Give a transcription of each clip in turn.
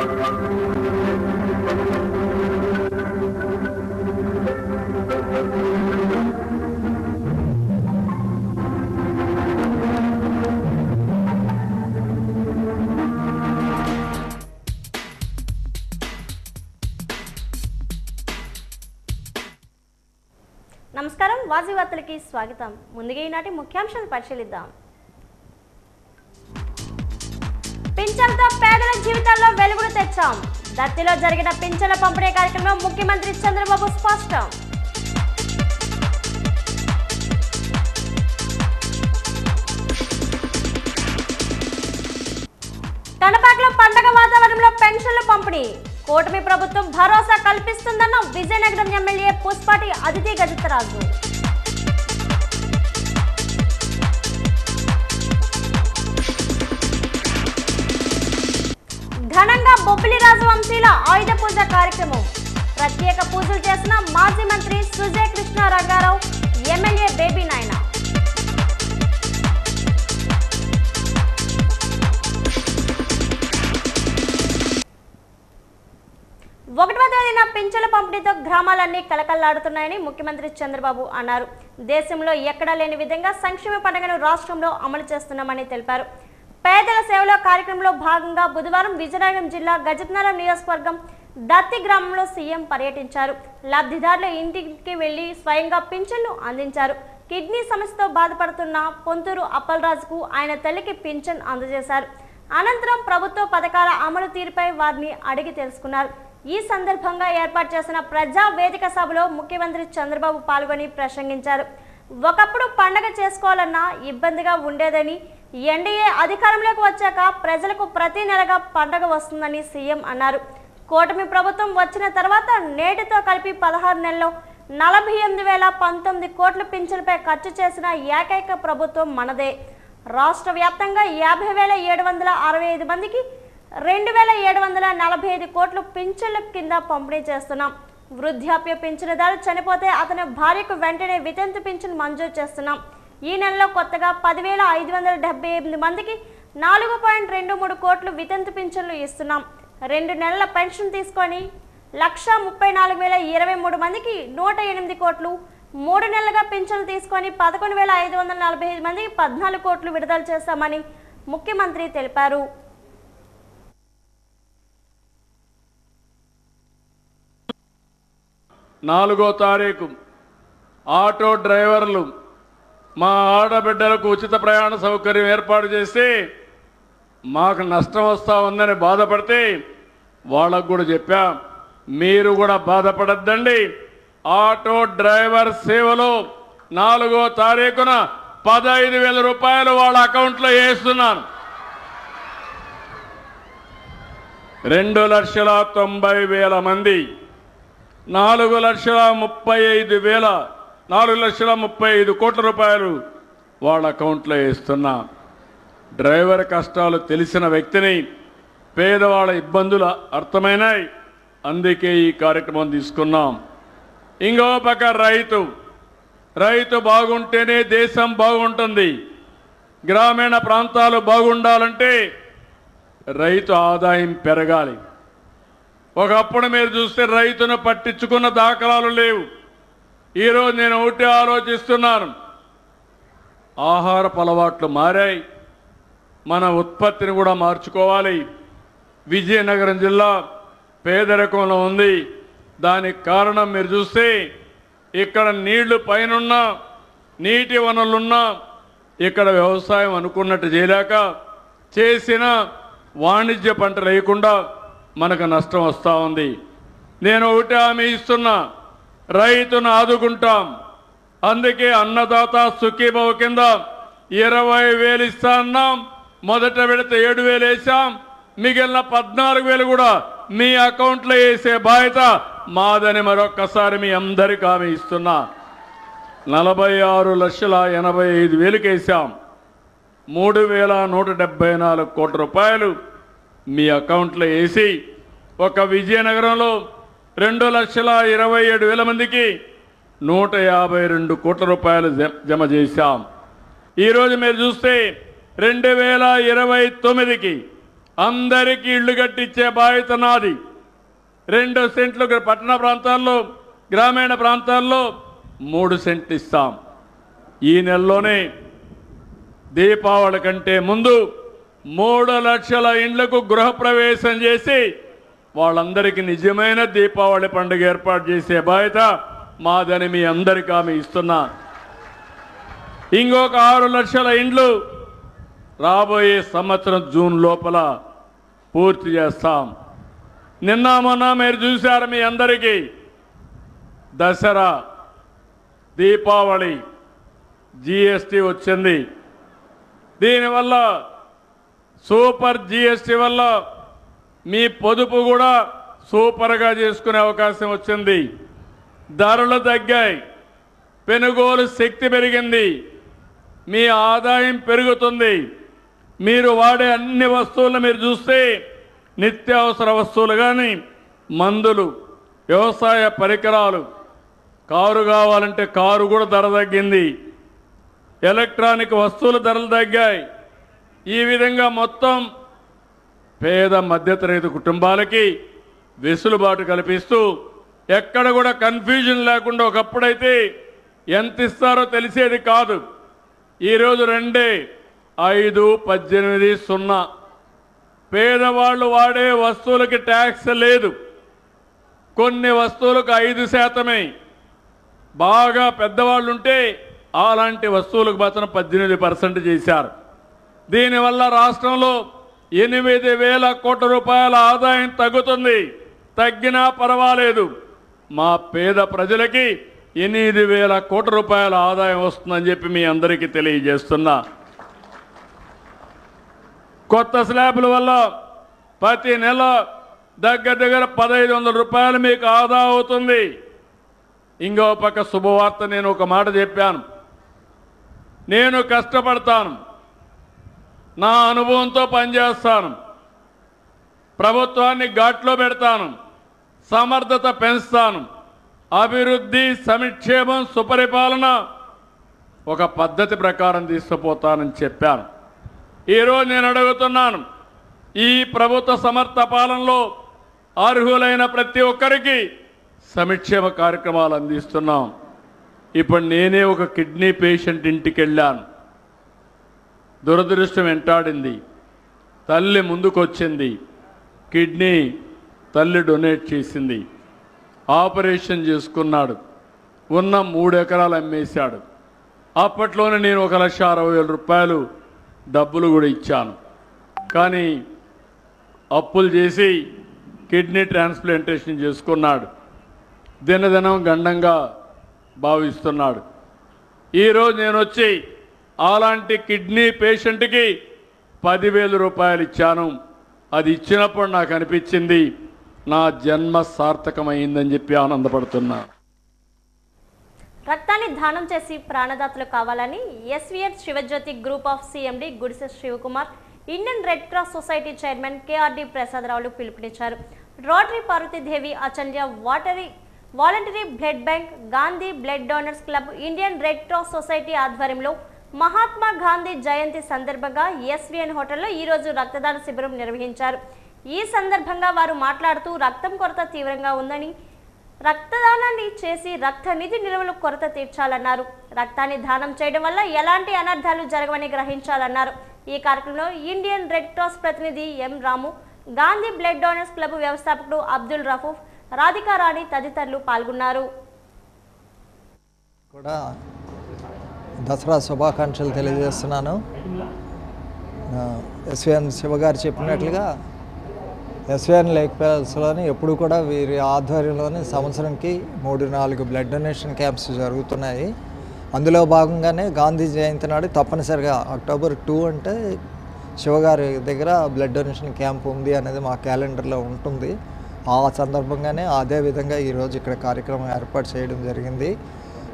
నమస్కారం వాజీ వార్తలకి స్వాగతం. ముందుగా ఈనాటి ముఖ్యాంశాలు పరిశీలిద్దాం. పింఛన్తో పేదల జీవితాల్లో వెలుగులు తెచ్చాం. దత్తిలో జరిగిన పింఛన్ల పంపిణీ కార్యక్రమంలో ముఖ్యమంత్రి చంద్రబాబు స్పష్టం. కనపాకలో పండగ వాతావరణంలో పెన్షన్ల పంపిణీ. కూటమి ప్రభుత్వం భరోసా కల్పిస్తుందన్న విజయనగరం ఎమ్మెల్యే పుష్పాటి అదితి గజతరాజు. ఘనంగా బొబ్బిలి రాజవంశీల ఆయుధ పూజ కార్యక్రమం. ప్రత్యేక పూజలు చేసిన మాజీ మంత్రి సుజయ్ కృష్ణ రంగారావు, ఎమ్మెల్యే బేబీ నాయన. 1వ తేదీన పింఛన్ల పంపిణీతో గ్రామాలన్నీ కలకల్లాడుతున్నాయని ముఖ్యమంత్రి చంద్రబాబు అన్నారు. దేశంలో ఎక్కడా లేని విధంగా సంక్షేమ పండుగను రాష్ట్రంలో అమలు చేస్తున్నామని తెలిపారు. పేదల సేవలో కార్యక్రమంలో భాగంగా బుధవారం విజయనగరం జిల్లా గజపతినగరం నియోజకవర్గం దత్తి గ్రామంలో సీఎం పర్యటించారు. లబ్ధిదారుల ఇంటికి వెళ్లి స్వయంగా పింఛన్ను అందించారు. కిడ్నీ సమస్యతో బాధపడుతున్న పొంతూరు అప్పలరాజుకు ఆయన తల్లికి పింఛన్ అందజేశారు. అనంతరం ప్రభుత్వ పథకాల అమలు తీరుపై వారిని అడిగి తెలుసుకున్నారు. ఈ సందర్భంగా ఏర్పాటు చేసిన ప్రజా వేదిక సభలో ముఖ్యమంత్రి చంద్రబాబు పాల్గొని ప్రసంగించారు. ఒకప్పుడు పండగ చేసుకోవాలన్నా ఇబ్బందిగా ఉండేదని, ఎన్డీఏ అధికారంలోకి వచ్చాక ప్రజలకు ప్రతి నెలగా పండగ వస్తుందని సీఎం అన్నారు. కూటమి ప్రభుత్వం వచ్చిన తర్వాత నేటితో కలిపి 16 నెలల్లో 48,019 కోట్ల పింఛన్లపై ఖర్చు చేసిన ఏకైక ప్రభుత్వం మనదే. రాష్ట్ర వ్యాప్తంగా 50,765 మందికి 2,745 కోట్లు పింఛన్ల కింద పంపిణీ చేస్తున్నాం. వృద్ధాప్య పింఛనుదారు చనిపోతే అతని భార్యకు వెంటనే వితంతు పింఛన్ మంజూరు చేస్తున్నాం. ఈ నెలలో కొత్తగా 10,578 మందికి 4.23 కోట్లు వితంతు పింఛన్లు ఇస్తున్నాం. 2 నెలల పెన్షన్ తీసుకొని 1,34,023 మందికి 108 కోట్లు, 3 నెలలుగా పింఛన్లు తీసుకొని 11,545 మందికి 14 కోట్లు విడుదల చేశామని ముఖ్యమంత్రి తెలిపారు. 4వ తారీఖు ఆటో డ్రైవర్లు మా ఆడబిడ్డలకు ఉచిత ప్రయాణ సౌకర్యం ఏర్పాటు చేసి మాకు నష్టం వస్తూ ఉందని బాధపడితే వాళ్ళకు కూడా చెప్పా, మీరు కూడా బాధపడద్దండి. ఆటో డ్రైవర్ సేవలో 4వ తారీఖున 15,000 రూపాయలు వాళ్ళ అకౌంట్లో వేస్తున్నాను. 2,90,000 మంది 4,35,000 కోట్ల రూపాయలు వాళ్ళ అకౌంట్లో వేస్తున్నా. డ్రైవర్ కష్టాలు తెలిసిన వ్యక్తిని, పేదవాళ్ళ ఇబ్బందులు అర్థమైనాయి, అందుకే ఈ కార్యక్రమం తీసుకున్నాం. ఇంకో పక్క రైతు బాగుంటేనే దేశం బాగుంటుంది. గ్రామీణ ప్రాంతాలు బాగుండాలంటే రైతు ఆదాయం పెరగాలి. ఒకప్పుడు మీరు చూస్తే రైతును పట్టించుకున్న దాఖలాలు లేవు. ఈరోజు నేను ఒకటి ఆలోచిస్తున్నాను, ఆహారపు అలవాట్లు మారాయి, మన ఉత్పత్తిని కూడా మార్చుకోవాలి. విజయనగరం జిల్లా పేదరికంలో ఉంది. దానికి కారణం మీరు చూస్తే ఇక్కడ నీళ్లు పైనున్నా, నీటి వనరులున్నా ఇక్కడ వ్యవసాయం అనుకున్నట్టు చేయలేక చేసిన వాణిజ్య పంట లేకుండా మనకు నష్టం వస్తూ ఉంది. నేను ఒకటి హామీ ఇస్తున్నా, రైతును ఆదుకుంటాం. అందుకే అన్నదాత సుఖీభవ కింద 20,000 ఇస్తా అన్నాం. మొదట విడత 7,000 వేసాం. మిగిలిన 14,000 కూడా మీ అకౌంట్లో వేసే బాధ్యత మాదని మరొక్కసారి మీ అందరికీ హామీ ఇస్తున్నా. 46,85,000 వేసాం. 3,174 కోట్ల రూపాయలు మీ అకౌంట్లో వేసి ఒక విజయనగరంలో 2,27,000 మందికి 152 కోట్ల రూపాయలు జమ చేశాం. ఈరోజు మీరు చూస్తే 2029కి అందరికీ ఇళ్లు కట్టించే బాధ్యత నాది. 2 సెంట్లు పట్టణ ప్రాంతాల్లో, గ్రామీణ ప్రాంతాల్లో 3 సెంట్లు ఇస్తాం. ఈ నెలలోనే దీపావళి కంటే ముందు 3 లక్షల ఇండ్లకు గృహప్రవేశం చేసి వాళ్ళందరికీ నిజమైన దీపావళి పండుగ ఏర్పాటు చేసే బాధ్యత మాదని మీ అందరికీ ఆమె ఇస్తున్నా. ఇంకొక 6 లక్షల ఇండ్లు రాబోయే సంవత్సరం జూన్ లోపల పూర్తి చేస్తాం. నిన్న మొన్న మీరు చూశారు, మీ అందరికీ దసరా, దీపావళి, జిఎస్టీ వచ్చింది. దీనివల్ల సూపర్ జిఎస్టీ వల్ల మీ పొదుపు కూడా సూపర్గా చేసుకునే అవకాశం వచ్చింది. ధరలు తగ్గాయి, కొనుగోలు శక్తి పెరిగింది, మీ ఆదాయం పెరుగుతుంది. మీరు వాడే అన్ని వస్తువులు మీరు చూస్తే నిత్యావసర వస్తువులు కానీ, మందులు, వ్యవసాయ పరికరాలు, కారు కావాలంటే కారు కూడా ధర తగ్గింది, ఎలక్ట్రానిక్ వస్తువుల ధరలు తగ్గాయి. ఈ విధంగా మొత్తం పేద మధ్యతరగతి కుటుంబాలకి వెసులుబాటు కల్పిస్తూ ఎక్కడ కూడా కన్ఫ్యూజన్ లేకుండా, ఒకప్పుడైతే ఎంత ఇస్తారో తెలిసేది కాదు. ఈరోజు 2.518.0 పేదవాళ్ళు వాడే వస్తువులకి ట్యాక్స్ లేదు. కొన్ని వస్తువులకు 5%. బాగా పెద్దవాళ్ళు ఉంటే అలాంటి వస్తువులకు మాత్రం 18% చేశారు. దీనివల్ల రాష్ట్రంలో 8,000 కోట్ల రూపాయల ఆదాయం తగ్గుతుంది. తగ్గినా పర్వాలేదు, మా పేద ప్రజలకి 8,000 కోట్ల రూపాయల ఆదాయం వస్తుందని చెప్పి మీ అందరికీ తెలియజేస్తున్నా. కొత్త స్లాబ్ల వల్ల ప్రతి నెల దగ్గర 1,500 రూపాయలు మీకు ఆదా అవుతుంది. ఇంకో పక్క శుభవార్త, నేను ఒక మాట చెప్పాను, నేను కష్టపడతాను, నా అనుభవంతో పనిచేస్తాను, ప్రభుత్వాన్ని ఘాట్లో పెడతాను, సమర్థత పెంచుతాను, అభివృద్ధి, సంక్షేమం, సుపరిపాలన ఒక పద్ధతి ప్రకారం తీసుకుపోతానని చెప్పాను. ఈరోజు నేను అడుగుతున్నాను, ఈ ప్రభుత్వ సమర్థ పాలనలో అర్హులైన ప్రతి ఒక్కరికి సంక్షేమ కార్యక్రమాలు అందిస్తున్నాం. ఇప్పుడు నేనే ఒక కిడ్నీ పేషెంట్ ఇంటికి వెళ్ళాను. దురదృష్టం వెంటాడింది. తల్లి ముందుకొచ్చింది, కిడ్నీ తల్లి డొనేట్ చేసింది, ఆపరేషన్ చేసుకున్నాడు, ఉన్న 3 ఎకరాలు అమ్మేశాడు. అప్పట్లోనే నేను 1,60,000 రూపాయలు డబ్బులు కూడా ఇచ్చాను. కానీ అప్పులు చేసి కిడ్నీ ట్రాన్స్ప్లాంటేషన్ చేసుకున్నాడు. దినదినం గండంగా భావిస్తున్నాడు. ఈరోజు నేను వచ్చి అలాంటి కిడ్నీ పేషెంట్కి 10,000 రూపాయలు ఇచ్చాను. అది ఇచ్చినప్పుడు నాకు అనిపించింది నా జన్మ సార్థకమైందని చెప్పి ఆనందపడుతున్నా. రక్తాన్ని దానం చేసి ప్రాణదాతలు కావాలని SVN Shivajyothi group of CMD Gudise Shivakumar, Indian Red Cross Society chairman KRD ప్రసాదరావులు పిలుపునిచ్చారు. రోటరీ పార్వతీదేవి అచండ్య voluntary blood bank, Gandhi blood donors club, Indian Red Cross Society ఆధ్వర్యంలో మహాత్మా గాంధీ జయంతి సందర్భంగా ఎస్వీఎన్ హోటల్లో ఈరోజు రక్తదాన శిబిరం నిర్వహించారు. ఈ సందర్భంగా వారు మాట్లాడుతూ రక్తం కొరత తీవ్రంగా ఉందని, రక్తదానాన్ని చేసి రక్త నిధి నిల్వలు కొరత తీర్చాలన్నారు. రక్తాన్ని దానం చేయడం వల్ల ఎలాంటి అనర్థాలు జరగవని గ్రహించాలన్నారు. ఈ కార్యక్రమంలో ఇండియన్ రెడ్ క్రాస్ ప్రతినిధి ఎం రాము, గాంధీ బ్లడ్ డోనర్స్ క్లబ్ వ్యవస్థాపకుడు అబ్దుల్ రఫూఫ్, రాధికా రాణి తదితరులు పాల్గొన్నారు. దసరా శుభాకాంక్షలు తెలియజేస్తున్నాను. ఎస్వీఎన్ శివగారు చెప్పినట్లుగా ఎస్వీఎన్ లేక్ ప్యాలెస్లోని ఎప్పుడు కూడా వీరి ఆధ్వర్యంలోని సంవత్సరంకి 3-4 బ్లడ్ డొనేషన్ క్యాంప్స్ జరుగుతున్నాయి. అందులో భాగంగానే గాంధీ జయంతి నాడు తప్పనిసరిగా అక్టోబర్ 2 అంటే శివగారి దగ్గర బ్లడ్ డొనేషన్ క్యాంప్ ఉంది అనేది మా క్యాలెండర్లో ఉంటుంది. ఆ సందర్భంగానే అదేవిధంగా ఈరోజు ఇక్కడ కార్యక్రమం ఏర్పాటు చేయడం జరిగింది.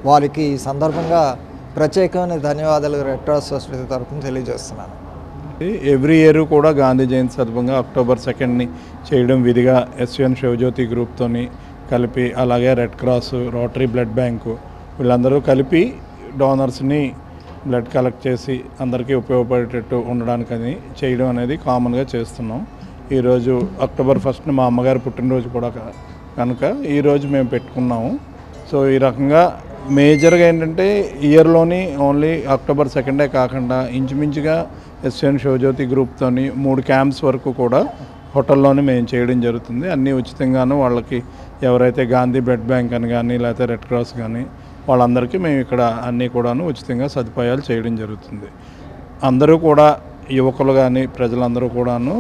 వారికి ఈ సందర్భంగా ప్రత్యేకమైన ధన్యవాదాలు రెడ్ క్రాస్ సొసైటీ తరఫున తెలియజేస్తున్నాను. ఎవ్రీ ఇయర్ కూడా గాంధీ జయంతి సందర్భంగా అక్టోబర్ 2ని చేయడం విధిగా ఎస్వీఎన్ శివజ్యోతి గ్రూప్తో కలిపి, అలాగే red cross, rotary blood bank వీళ్ళందరూ కలిపి డోనర్స్ని బ్లడ్ కలెక్ట్ చేసి అందరికీ ఉపయోగపడేటట్టు ఉండడానికని చేయడం అనేది కామన్గా చేస్తున్నాం. ఈరోజు అక్టోబర్ 1న మా అమ్మగారి పుట్టినరోజు కూడా కనుక ఈరోజు మేము పెట్టుకున్నాము. సో ఈ రకంగా మేజర్గా ఏంటంటే ఇయర్లోని ఓన్లీ అక్టోబర్ 2 కాకుండా ఇంచుమించుగా ఎస్విఎన్ శివజ్యోతి గ్రూప్తోని 3 క్యాంప్స్ వరకు కూడా హోటల్లోనే మేము చేయడం జరుగుతుంది. అన్నీ ఉచితంగాను వాళ్ళకి ఎవరైతే గాంధీ బ్లడ్ బ్యాంక్ అని కానీ లేకపోతే రెడ్ క్రాస్ కానీ వాళ్ళందరికీ మేము ఇక్కడ అన్నీ కూడాను ఉచితంగా సదుపాయాలు చేయడం జరుగుతుంది. అందరూ కూడా యువకులు కానీ ప్రజలందరూ కూడాను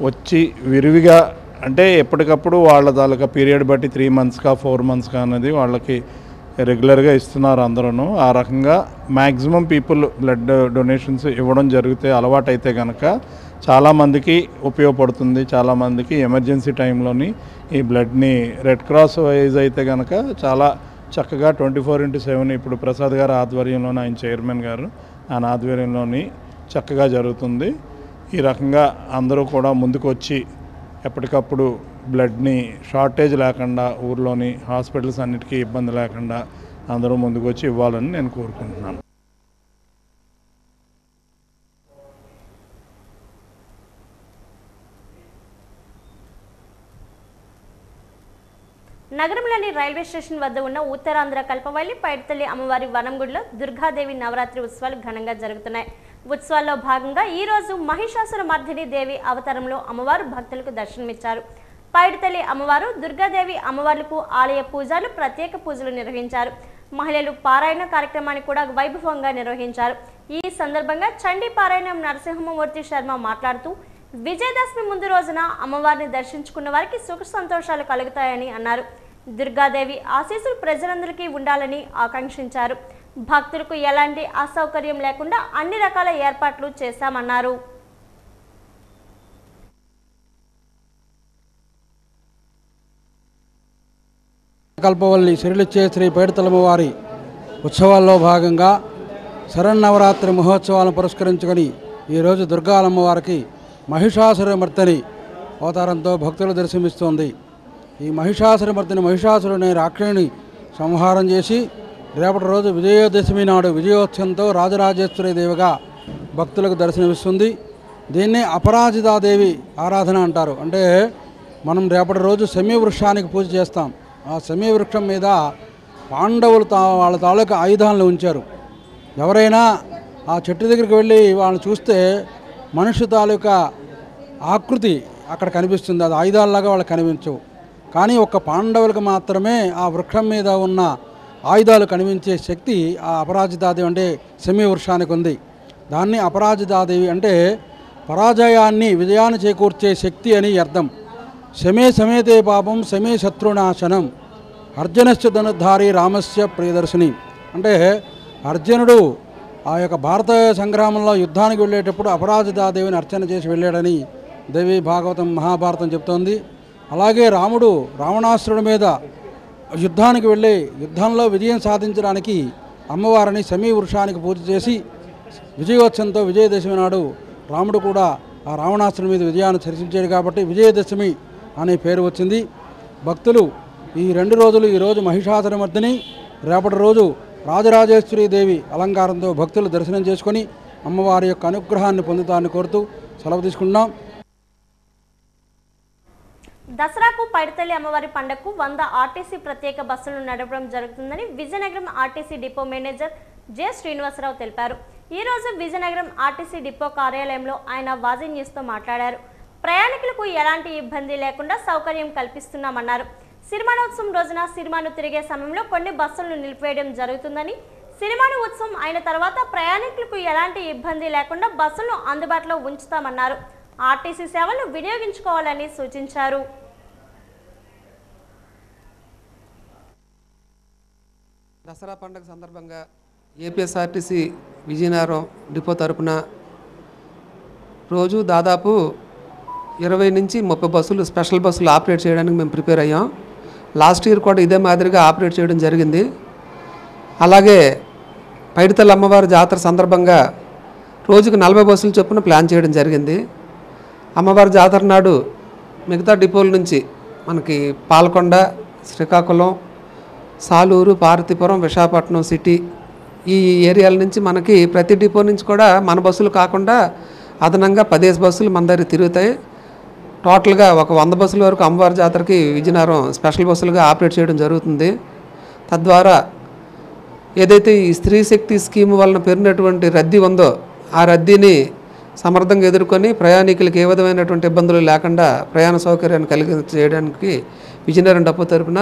వచ్చి విరివిగా అంటే ఎప్పటికప్పుడు వాళ్ళ తాలూకా పీరియడ్ బట్టి 3 మంత్స్కా 4 మంత్స్కా అనేది వాళ్ళకి రెగ్యులర్గా ఇస్తున్నారు అందరూ. ఆ రకంగా మ్యాక్సిమం పీపుల్ బ్లడ్ డొనేషన్స్ ఇవ్వడం జరిగితే అలవాటైతే కనుక చాలామందికి ఉపయోగపడుతుంది. చాలామందికి ఎమర్జెన్సీ టైంలోని ఈ బ్లడ్ని రెడ్ క్రాస్ వైజ్ అయితే కనుక చాలా చక్కగా 24/7 ఇప్పుడు ప్రసాద్ గారి ఆధ్వర్యంలోని ఆయన చైర్మన్ గారు ఆయన ఆధ్వర్యంలోని చక్కగా జరుగుతుంది. ఈ రకంగా అందరూ కూడా ముందుకు వచ్చి ఎప్పటికప్పుడు బ్లడ్ని షార్టేజ్ లేకుండా ఊర్లోని హాస్పిటల్స్ అన్నిటికీ ఇబ్బంది లేకుండా అందరూ ముందుకు వచ్చి ఇవ్వాలని నేను కోరుకుంటున్నాను. నగరంలోని రైల్వే స్టేషన్ వద్ద ఉన్న ఉత్తరాంధ్ర కల్పవల్లి పైడితల్లి అమ్మవారి వనంగుడిలో దుర్గాదేవి నవరాత్రి ఉత్సవాలు ఘనంగా జరుగుతున్నాయి. ఉత్సవాల్లో భాగంగా ఈ రోజు మహిషాసుర మర్దిని దేవి అవతారంలో అమ్మవారు భక్తులకు దర్శనమిచ్చారు. పైడితల్లి అమ్మవారు దుర్గాదేవి అమ్మవార్లకు ఆలయ పూజలు ప్రత్యేక పూజలు నిర్వహించారు. మహిళలు పారాయణ కార్యక్రమాన్ని కూడా వైభవంగా నిర్వహించారు. ఈ సందర్భంగా చండీ పారాయణం నరసింహమూర్తి శర్మ మాట్లాడుతూ విజయదశమి ముందు రోజున అమ్మవారిని దర్శించుకున్న వారికి సుఖ సంతోషాలు కలుగుతాయని అన్నారు. దుర్గాదేవి ఆశీస్సులు ప్రజలందరికీ ఉండాలని ఆకాంక్షించారు. భక్తులకు ఎలాంటి అసౌకర్యం లేకుండా అన్ని రకాల ఏర్పాట్లు చేశామన్నారు. కల్పవల్లి సిరిలిచ్చే శ్రీ పైడితల్లమ్మవారి ఉత్సవాల్లో భాగంగా శరన్నవరాత్రి మహోత్సవాలను పురస్కరించుకొని ఈరోజు దుర్గాలమ్మవారికి మహిషాసురమర్దిని అవతారంతో భక్తులు దర్శనమిస్తోంది. ఈ మహిషాసురమర్దిని మహిషాసురుని రాక్షసుని సంహారం చేసి రేపటి రోజు విజయదశమి నాడు విజయోత్సవంతో రాజరాజేశ్వరి దేవిగా భక్తులకు దర్శనమిస్తుంది. దీన్నే అపరాజితాదేవి ఆరాధన అంటారు. అంటే మనం రేపటి రోజు శమీ వృక్షానికి పూజ చేస్తాం. ఆ శమీ వృక్షం మీద పాండవులు వాళ్ళ తాలూకా ఆయుధాలను ఉంచారు. ఎవరైనా ఆ చెట్టు దగ్గరికి వెళ్ళి వాళ్ళని చూస్తే మనిషి తాలూకా ఆకృతి అక్కడ కనిపిస్తుంది. అది ఆయుధాలలాగా వాళ్ళకి కనిపించవు. కానీ ఒక్క పాండవులకు మాత్రమే ఆ వృక్షం మీద ఉన్న ఆయుధాలు కనిపించే శక్తి ఆ అపరాజితాదేవి అంటే శమీ వృక్షానికి ఉంది. దాన్ని అపరాజితాదేవి అంటే పరాజయాన్ని విజయాన్ని చేకూర్చే శక్తి అని అర్థం. శమే సమేతే పాపం శమే శత్రునాశనం అర్జునస్య ధనుర్ధారి రామస్య ప్రియదర్శిని అంటే అర్జునుడు ఆ యొక్క భారత సంగ్రామంలో యుద్ధానికి వెళ్ళేటప్పుడు అపరాజితాదేవిని అర్చన చేసి వెళ్ళాడని దేవి భాగవతం మహాభారతం చెప్తోంది. అలాగే రాముడు రావణాసురుడి మీద యుద్ధానికి వెళ్ళి యుద్ధంలో విజయం సాధించడానికి అమ్మవారిని శమీ వృక్షానికి పూజ చేసి విజయోత్సవంతో విజయదశమి నాడు రాముడు కూడా ఆ రావణాసురుడి మీద విజయాన్ని చర్చించాడు కాబట్టి విజయదశమి అనే పేరు వచ్చింది. భక్తులు ఈ 2 రోజులు ఈరోజు మహిషాసురమర్దిని రేపటి రోజు రాజరాజేశ్వరి దేవి అలంకారంతో భక్తులు దర్శనం చేసుకొని అమ్మవారి యొక్క అనుగ్రహాన్ని పొందుతారని కోరుతూ సెలవు తీసుకుంటున్నాం. దసరాకు పైడితల్లి అమ్మవారి పండుగకు 100 ఆర్టీసీ ప్రత్యేక బస్సులను నడపడం జరుగుతుందని Vizianagaram RTC depot manager J Srinivasa Rao తెలిపారు. ఈ రోజు విజయనగరం ఆర్టీసీ డిపో కార్యాలయంలో ఆయన వాజీ న్యూస్తో మాట్లాడారు. ప్రయాణికులకు ఎలాంటి ఇబ్బంది లేకుండా సౌకర్యం కల్పిస్తున్నామన్నారు. సిరిమానోత్సవం రోజున సిరిమాను తిరిగే సమయంలో కొన్ని బస్సులను నిలిపివేయడం జరుగుతుందని, సిరిమాను ఉత్సవం అయిన తర్వాత ప్రయాణికులకు ఎలాంటి ఇబ్బంది లేకుండా బస్సులను అందుబాటులో ఉంచుతామన్నారు. ఆర్టీసీ సేవలను వినియోగించుకోవాలని సూచించారు. దసరా పండుగ సందర్భంగా ఏపీఎస్ఆర్టీసీ విజయనగరం డిపో తరపున రోజు దాదాపు 20 నుంచి 30 బస్సులు స్పెషల్ బస్సులు ఆపరేట్ చేయడానికి మేము ప్రిపేర్ అయ్యాం. లాస్ట్ ఇయర్ కూడా ఇదే మాదిరిగా ఆపరేట్ చేయడం జరిగింది. అలాగే పైడితల్లి అమ్మవారి జాతర సందర్భంగా రోజుకు 40 బస్సులు చొప్పున ప్లాన్ చేయడం జరిగింది. అమ్మవారి జాతర నాడు మిగతా డిపోల నుంచి మనకి పాలకొండ, శ్రీకాకుళం, సాలూరు, పార్వతీపురం, విశాఖపట్నం సిటీ ఈ ఏరియాల నుంచి మనకి ప్రతి డిపో నుంచి కూడా మన బస్సులు కాకుండా అదనంగా 15 బస్సులు మన దగ్గర తిరుగుతాయి. టోటల్గా ఒక 100 బస్సుల వరకు అమ్మవారి జాతరకి విజయనగరం స్పెషల్ బస్సులుగా ఆపరేట్ చేయడం జరుగుతుంది. తద్వారా ఏదైతే ఈ స్త్రీ శక్తి స్కీమ్ వలన పెరిగినటువంటి రద్దీ ఉందో ఆ రద్దీని సమర్థంగా ఎదుర్కొని ప్రయాణికులకు ఏ విధమైనటువంటి ఇబ్బందులు లేకుండా ప్రయాణ సౌకర్యాన్ని కలిగి చేయడానికి విజయనగరం డిపో తరపున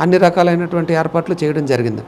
అన్ని రకాలైనటువంటి ఏర్పాట్లు చేయడం జరిగింది.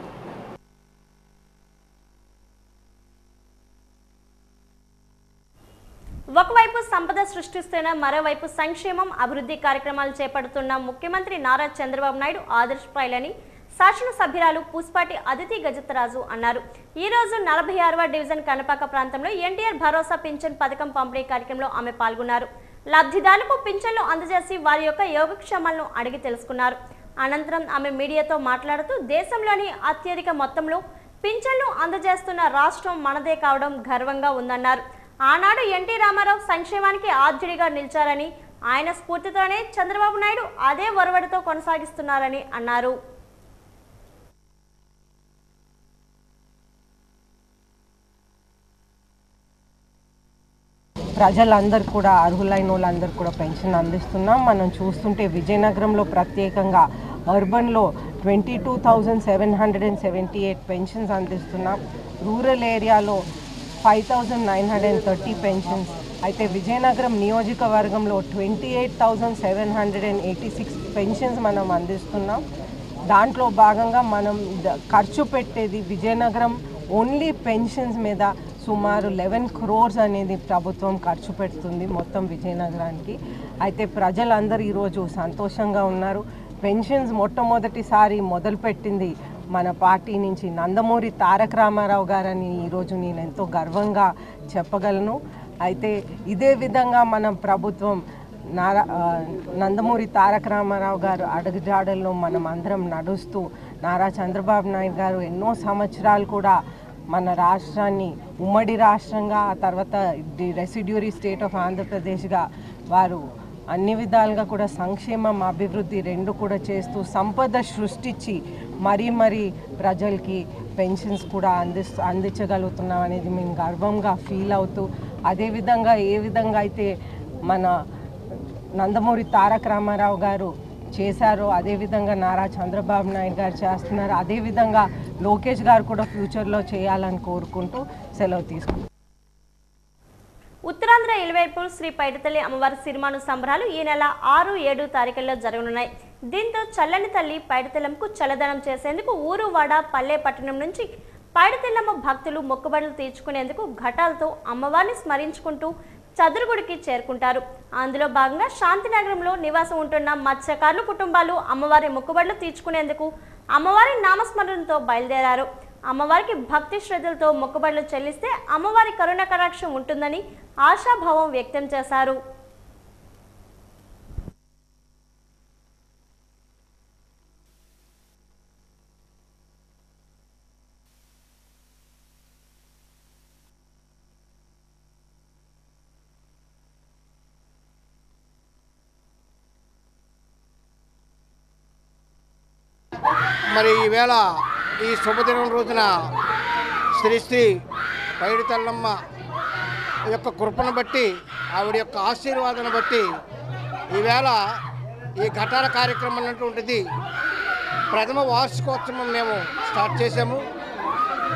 ఒకవైపు సంపద సృష్టిస్తున్న మరోవైపు సంక్షేమం అభివృద్ధి కార్యక్రమాలు చేపడుతున్న ముఖ్యమంత్రి నారా చంద్రబాబు నాయుడు ఆదర్శప్రాయులని శాసనసభ్యురాలు పూస్పాటి అదితి గజతరాజు అన్నారు. ఈ రోజు 46వ డివిజన్ కనపాక ప్రాంతంలో ఎన్టీఆర్ భరోసా పింఛన్ పథకం పంపిణీ కార్యక్రమంలో ఆమె పాల్గొన్నారు. లబ్ధిదారులకు పింఛన్లు అందజేసి వారి యొక్క యోగక్షేమాలను అడిగి తెలుసుకున్నారు. అనంతరం ఆమె మీడియాతో మాట్లాడుతూ దేశంలోని అత్యధిక మొత్తంలో పింఛన్లు అందజేస్తున్న రాష్ట్రం మనదే కావడం గర్వంగా ఉందన్నారు. ఆనాడు ఎన్టీ రామారావు సంక్షేమానికి ఆద్యుడిగా నిలిచారని, ఆయన స్ఫూర్తితోనే చంద్రబాబు నాయుడు అదే ఒరవడితో కొనసాగిస్తున్నారని అన్నారు. ప్రజలందరూ కూడా అర్హులైన వాళ్ళందరూ కూడా పెన్షన్ అందిస్తున్నాం. మనం చూస్తుంటే విజయనగరంలో ప్రత్యేకంగా అర్బన్లో 22,778 పెన్షన్స్ అందిస్తున్నాం. రూరల్ ఏరియాలో 5,930 పెన్షన్స్. అయితే విజయనగరం నియోజకవర్గంలో 28,786 పెన్షన్స్ మనం అందిస్తున్నాం. దాంట్లో భాగంగా మనం ఖర్చు పెట్టేది విజయనగరం ఓన్లీ పెన్షన్స్ మీద సుమారు 11 crores అనేది ప్రభుత్వం ఖర్చు పెడుతుంది మొత్తం విజయనగరానికి. అయితే ప్రజలందరూ ఈరోజు సంతోషంగా ఉన్నారు. పెన్షన్స్ మొట్టమొదటిసారి మొదలుపెట్టింది మన పార్టీ నుంచి నందమూరి తారక రామారావు గారని ఈరోజు నేను ఎంతో గర్వంగా చెప్పగలను. అయితే ఇదే విధంగా మన ప్రభుత్వం నందమూరి తారక రామారావు గారు అడుగుజాడల్లో మనం అందరం నడుస్తూ నారా చంద్రబాబు నాయుడు గారు ఎన్నో సంవత్సరాలు కూడా మన రాష్ట్రాన్ని ఉమ్మడి రాష్ట్రంగా, ఆ తర్వాత ది రెసిడ్యూరీ స్టేట్ ఆఫ్ ఆంధ్రప్రదేశ్గా వారు అన్ని విధాలుగా కూడా సంక్షేమం అభివృద్ధి రెండు కూడా చేస్తూ సంపద సృష్టించి మరీ ప్రజలకి పెన్షన్స్ కూడా అందించగలుగుతున్నాం అనేది మేము గర్వంగా ఫీల్ అవుతూ, అదేవిధంగా ఏ విధంగా అయితే మన నందమూరి తారక రామారావు గారు చేశారో అదేవిధంగా నారా చంద్రబాబు నాయుడు గారు చేస్తున్నారు. అదేవిధంగా లోకేష్ గారు కూడా ఫ్యూచర్లో చేయాలని కోరుకుంటూ సెలవు తీసుకుంటారు. ఉత్తరాంధ్ర ఇలవేల్పు శ్రీ పైడితల్లి అమ్మవారి సిరిమాను సంబరాలు ఈ నెల 6, 7 తారీఖుల్లో జరగనున్నాయి. దీంతో చల్లని తల్లి పైడితల్లమ్మకు చల్లదనం చేసేందుకు ఊరు వాడ పల్లె పట్టణం నుంచి పైడితల్లమ్మ భక్తులు మొక్కుబడులు తీర్చుకునేందుకు ఘటాలతో అమ్మవారిని స్మరించుకుంటూ చదురుగుడికి చేరుకుంటారు. అందులో భాగంగా శాంతినగరంలో నివాసం ఉంటున్న మత్స్యకారులు కుటుంబాలు అమ్మవారి మొక్కుబడులు తీర్చుకునేందుకు అమ్మవారి నామస్మరణతో బయలుదేరారు. అమ్మవారికి భక్తి శ్రద్ధలతో మొక్కుబడులు చెల్లిస్తే అమ్మవారి కరుణ కటాక్షం ఉంటుందని ఆశాభావం వ్యక్తం చేశారు. మరి ఈవేళ ఈ శుభదినం రోజున శ్రీ పైడితల్లమ్మ యొక్క కృపను బట్టి, ఆవిడ యొక్క ఆశీర్వాదం బట్టి ఈవేళ ఈ ఘటాల కార్యక్రమం అన్నటువంటిది ప్రథమ వార్షికోత్సవం మేము స్టార్ట్ చేసాము.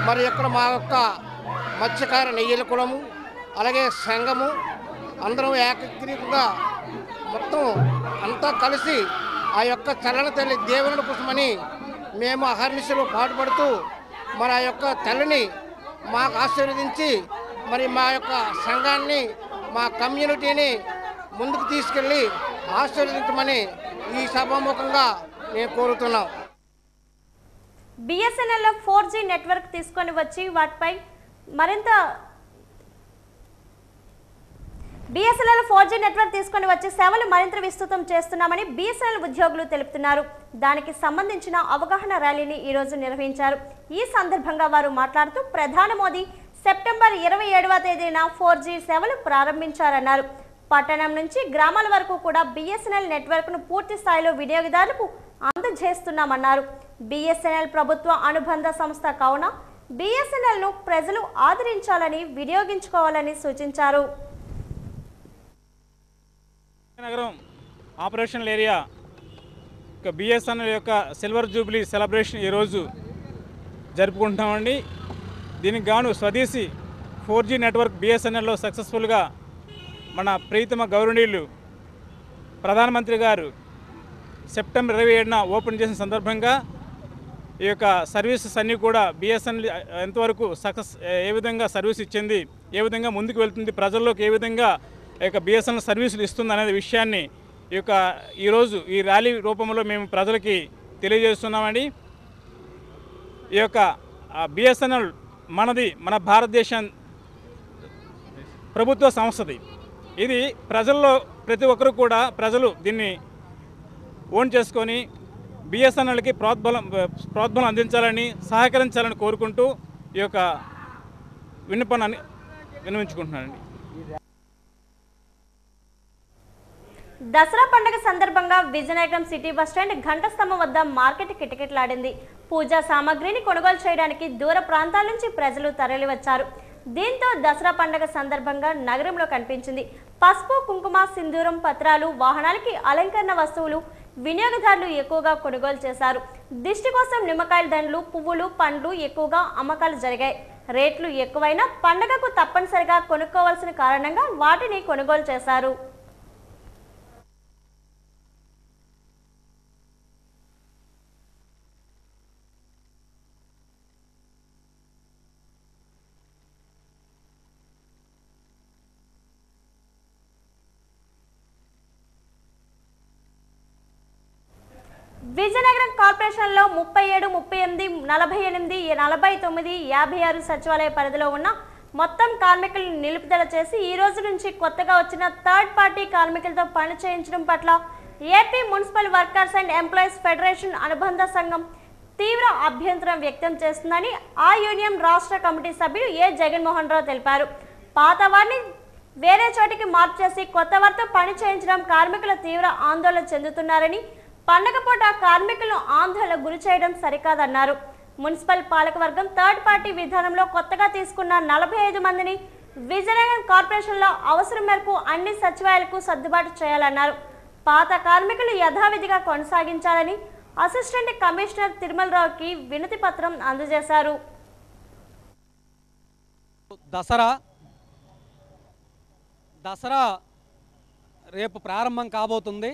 మరి ఇక్కడ మా యొక్క మత్స్యకార నెయ్యల కులము అలాగే సంఘము అందరం ఏకగ్రీవంగా మొత్తం అంతా కలిసి ఆ యొక్క చల్లని తల్లి దేవుని కోసమని మేము అహర్నిశలు పాటుపడుతూ మరి ఆ యొక్క తల్లిని మాకు ఆశీర్వదించి మరి మా యొక్క సంఘాన్ని మా కమ్యూనిటీని ముందుకు తీసుకెళ్ళి ఆశీర్వదించమని ఈ సభాముఖంగా నేను కోరుతున్నాం. బిఎస్ఎన్ఎల్ 4G నెట్వర్క్ తీసుకొని వచ్చి వాటిపై మరింత బిఎస్ఎన్ఎల్ 4G నెట్వర్క్ తీసుకొని వచ్చి సేవలు మరింత విస్తృతం చేస్తున్నామని బిఎస్ఎన్ఎల్ ఉద్యోగులు తెలుపుతున్నారు. దానికి సంబంధించిన అవగాహన ర్యాలీని ఈరోజు నిర్వహించారు. ఈ సందర్భంగా వారు మాట్లాడుతూ ప్రధాని మోదీ సెప్టెంబర్ 27వ తేదీన 4G సేవలు ప్రారంభించారన్నారు. పట్టణం నుంచి గ్రామాల వరకు కూడా బిఎస్ఎన్ఎల్ నెట్వర్క్ను పూర్తి స్థాయిలో వినియోగదారులకు అందజేస్తున్నామన్నారు. బిఎస్ఎన్ఎల్ ప్రభుత్వ అనుబంధ సంస్థ కావున BSNLను ప్రజలు ఆదరించాలని వినియోగించుకోవాలని సూచించారు. నగరం ఆపరేషనల్ ఏరియా BSNL యొక్క సిల్వర్ జూబ్లీ సెలబ్రేషన్ ఈరోజు జరుపుకుంటామండి. దీనికి గాను స్వదేశీ 4G నెట్వర్క్ BSNLలో సక్సెస్ఫుల్గా మన ప్రీతమ గౌరవనీయులు ప్రధానమంత్రి గారు సెప్టెంబర్ 27న ఓపెన్ చేసిన సందర్భంగా ఈ యొక్క సర్వీసెస్ అన్నీ కూడా BSNL ఎంతవరకు సక్సెస్, ఏ విధంగా సర్వీస్ ఇచ్చింది, ఏ విధంగా ముందుకు వెళ్తుంది, ప్రజల్లోకి ఏ విధంగా ఈ యొక్క BSNL సర్వీసులు ఇస్తుంది అనే విషయాన్ని ఈరోజు ఈ ర్యాలీ రూపంలో మేము ప్రజలకి తెలియజేస్తున్నామండి. ఈ యొక్క BSNL మనది, మన భారతదేశం ప్రభుత్వ సంస్థది. ఇది ప్రజల్లో ప్రతి ఒక్కరు కూడా ప్రజలు దీన్ని ఓన్ చేసుకొని BSNLకి ప్రోద్బలం అందించాలని, సహకరించాలని కోరుకుంటూ ఈ యొక్క విన్నపాన్ని విన్నవించుకుంటున్నానండి. దసరా పండుగ సందర్భంగా విజయనగరం సిటీ బస్టాండ్ ఘంట స్తంభం వద్ద మార్కెట్ కిటకిటలాడింది. పూజా సామాగ్రిని కొనుగోలు చేయడానికి దూర ప్రాంతాల నుంచి ప్రజలు తరలివచ్చారు. దీంతో దసరా పండుగ సందర్భంగా నగరంలో కనిపించింది. పసుపు, కుంకుమ, సింధూరం, పత్రాలు, వాహనాలకి అలంకరణ వస్తువులు వినియోగదారులు ఎక్కువగా కొనుగోలు చేశారు. దిష్టి కోసం నిమ్మకాయల దండలు, పువ్వులు, పండ్లు ఎక్కువగా అమ్మకాలు జరిగాయి. రేట్లు ఎక్కువైనా పండుగకు తప్పనిసరిగా కొనుక్కోవాల్సిన కారణంగా వాటిని కొనుగోలు చేశారు. విజయనగరం కార్పొరేషన్లో 37, 38, 48, 49, 56 సచివాలయ పరిధిలో ఉన్న మొత్తం కార్మికులను నిలుపుదల చేసి ఈ రోజు నుంచి కొత్తగా వచ్చిన థర్డ్ పార్టీ కార్మికులతో పని చేయించడం పట్ల AP municipal workers and employees federation అనుబంధ సంఘం తీవ్ర అభ్యంతరం వ్యక్తం చేస్తుందని ఆ యూనియన్ రాష్ట్ర కమిటీ సభ్యులు ఏ జగన్మోహన్ రావు తెలిపారు. పాత వారిని వేరే చోటికి మార్పు చేసి కొత్త వారితో పని చేయించడం కార్మికులు తీవ్ర ఆందోళన చెందుతున్నారని, పండగ పూట కార్మికులను ఆందోళనకు గురి చేయడం సరికాదన్నారు. మున్సిపల్ పాలకవర్గం థర్డ్ పార్టీ విధానంలో కొత్తగా తీసుకున్న 45 మందిని విజయనగరం కార్పొరేషన్లో అవసరం మేరకు అన్ని సచివాలయాలకు సర్దుబాటు చేయాలన్నారు. పాత కార్మికులు యథావిధిగా కొనసాగించాలని అసిస్టెంట్ కమిషనర్ తిరుమలరావుకి వినతి పత్రం అందజేశారు. దసరా రేపు ప్రారంభం కాబోతుంది.